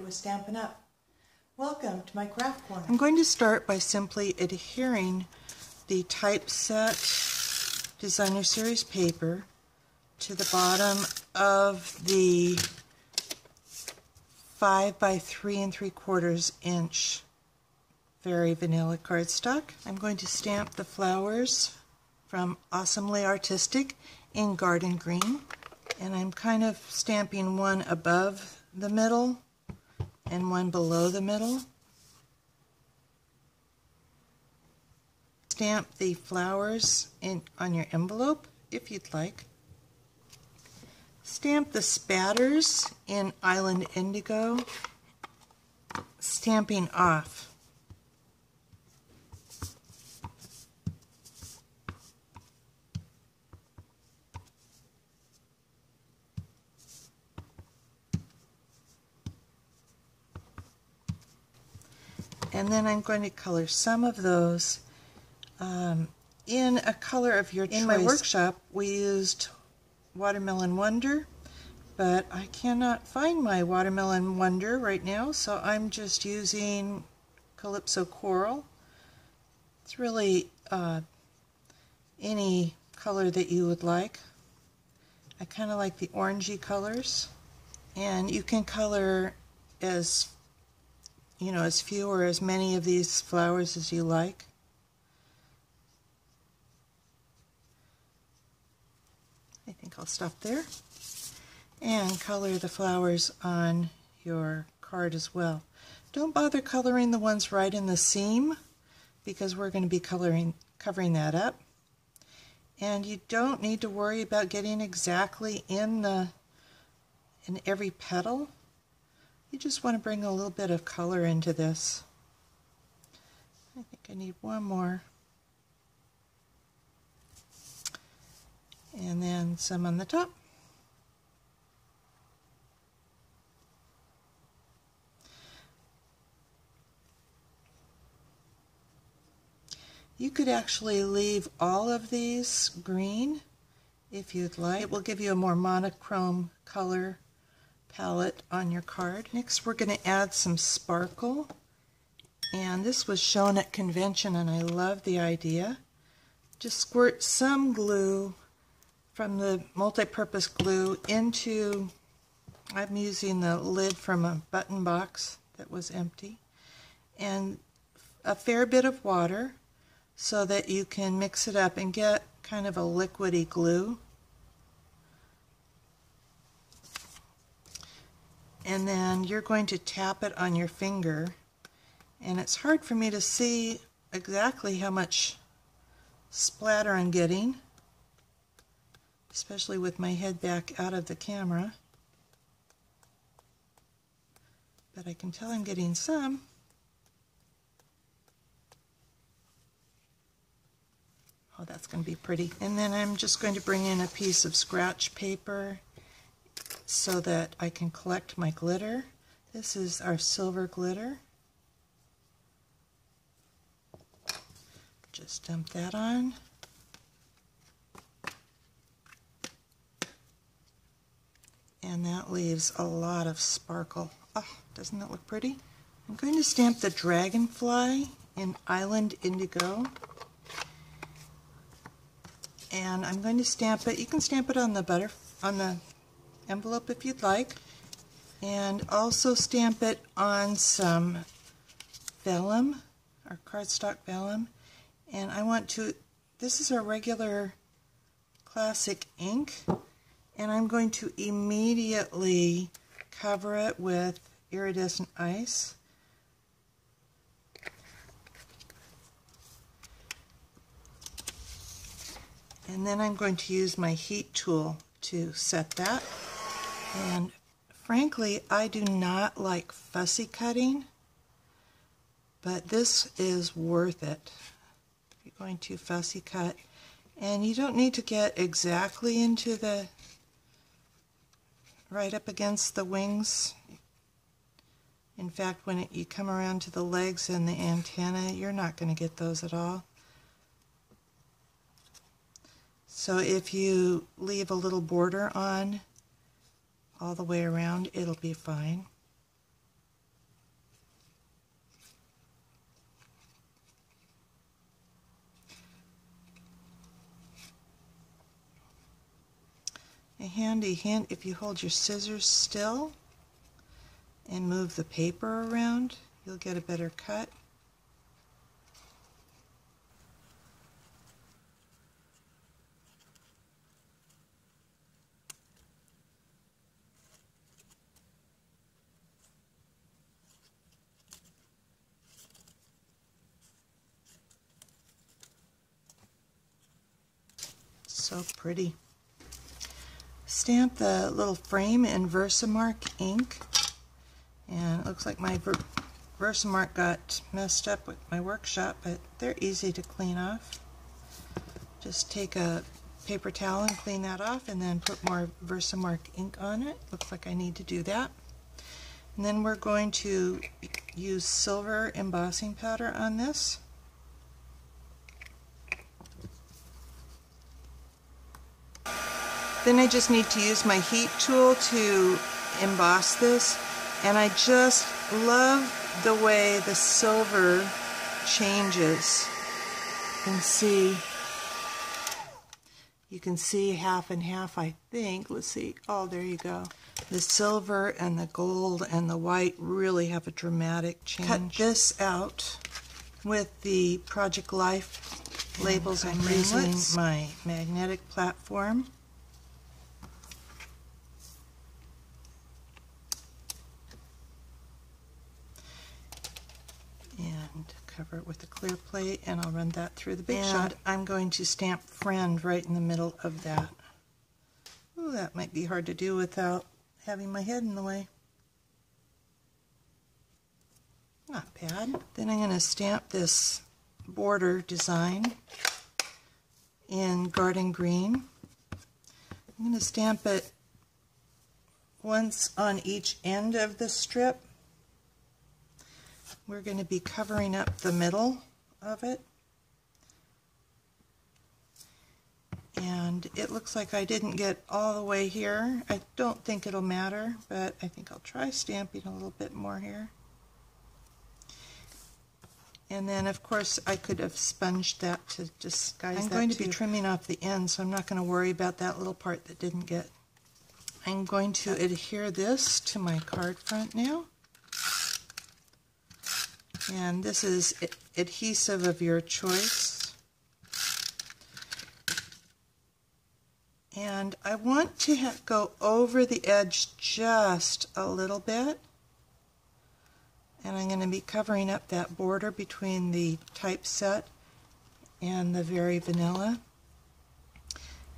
with Stampin' Up! Welcome to my craft corner. I'm going to start by simply adhering the typeset designer series paper to the bottom of the 5 by 3 3/4 inch Very Vanilla cardstock. I'm going to stamp the flowers from Awsomely Artistic in Garden Green, and I'm kind of stamping one above the middle and one below the middle. Stamp the flowers on your envelope if you'd like. Stamp the spatters in Island Indigo, stamping off. And then I'm going to color some of those in a color of your choice. In my workshop we used Watermelon Wonder, but I cannot find my Watermelon Wonder right now, so I'm just using Calypso Coral. It's really any color that you would like. I kind of like the orangey colors, and you can color as few or as many of these flowers as you like. I think I'll stop there and color the flowers on your card as well. Don't bother coloring the ones right in the seam, because we're going to be covering that up. And you don't need to worry about getting exactly in every petal. You just want to bring a little bit of color into this. I think I need one more. And then some on the top. You could actually leave all of these green if you'd like. It will give you a more monochrome color palette on your card. Next we're going to add some sparkle, and this was shown at convention and I love the idea. Just squirt some glue from the multi-purpose glue into, I'm using the lid from a button box that was empty, and a fair bit of water so that you can mix it up and get kind of a liquidy glue. And then you're going to tap it on your finger, and it's hard for me to see exactly how much splatter I'm getting, especially with my head back out of the camera, but I can tell I'm getting some. Oh, that's going to be pretty. And then I'm just going to bring in a piece of scratch paper so that I can collect my glitter. This is our silver glitter. Just dump that on. And that leaves a lot of sparkle. Oh, doesn't that look pretty? I'm going to stamp the dragonfly in Island Indigo. And I'm going to stamp it. You can stamp it on the envelope if you'd like, and also stamp it on some vellum, or cardstock vellum. And I want to, this is a regular classic ink, and I'm going to immediately cover it with iridescent ice. And then I'm going to use my heat tool to set that. And frankly, I do not like fussy cutting, but this is worth it. You're going to fussy cut, and you don't need to get exactly into right up against the wings. In fact, when you come around to the legs and the antenna, you're not going to get those at all. So if you leave a little border on all the way around, it'll be fine. handy hint, if you hold your scissors still and move the paper around, you'll get a better cut. So pretty. Stamp the little frame in Versamark ink, and it looks like my Versamark got messed up with my workshop, but they're easy to clean off. Just take a paper towel and clean that off, and then put more Versamark ink on it. Looks like I need to do that. And then we're going to use silver embossing powder on this. Then I just need to use my heat tool to emboss this, and I just love the way the silver changes. You can see half and half, I think. Let's see. Oh, there you go. The silver and the gold and the white really have a dramatic change. Cut this out with the Project Life labels. I'm using my magnetic platform. And cover it with a clear plate, and I'll run that through the Big Shot. I'm going to stamp Friend right in the middle of that. Ooh, that might be hard to do without having my head in the way. Not bad. Then I'm going to stamp this border design in Garden Green. I'm going to stamp it once on each end of the strip. We're going to be covering up the middle of it. And it looks like I didn't get all the way here. I don't think it'll matter, but I think I'll try stamping a little bit more here. And then, of course, I could have sponged that to disguise that. I'm going to be trimming off the end, so I'm not going to worry about that little part that didn't get. I'm going to adhere this to my card front now. And this is adhesive of your choice. And I want to go over the edge just a little bit. And I'm going to be covering up that border between the typeset and the Very Vanilla.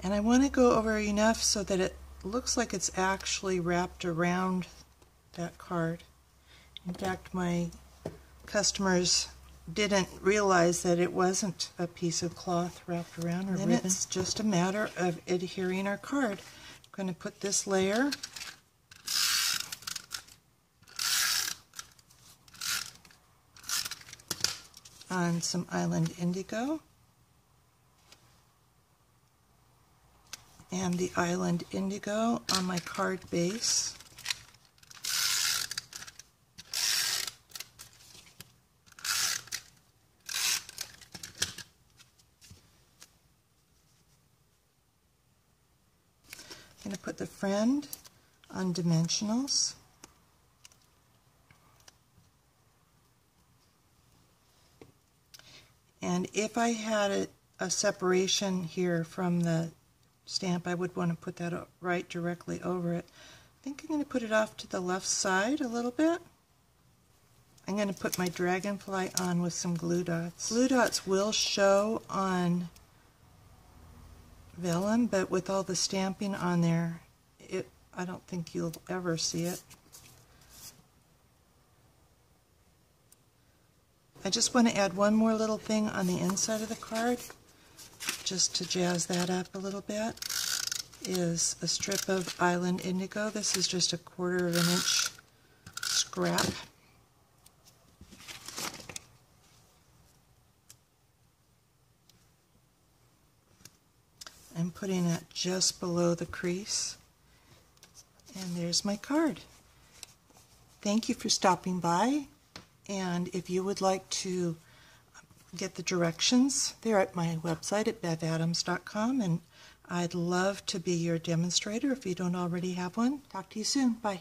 And I want to go over enough so that it looks like it's actually wrapped around that card. In fact, my customers didn't realize that it wasn't a piece of cloth wrapped around or ribbon. It's just a matter of adhering our card. I'm going to put this layer on some Island Indigo, and the Island Indigo on my card base. I'm going to put the Friend on dimensionals. And if I had a separation here from the stamp, I would want to put that right directly over it. I think I'm going to put it off to the left side a little bit. I'm going to put my dragonfly on with some glue dots. Glue dots will show on vellum, but with all the stamping on there, I don't think you'll ever see it. I just want to add one more little thing on the inside of the card, just to jazz that up a little bit, is a strip of Island Indigo. This is just a 1/4 of an inch scrap. I'm putting it just below the crease. And there's my card. Thank you for stopping by. And if you would like to get the directions, they're at my website at bevadams.com, and I'd love to be your demonstrator if you don't already have one. Talk to you soon. Bye.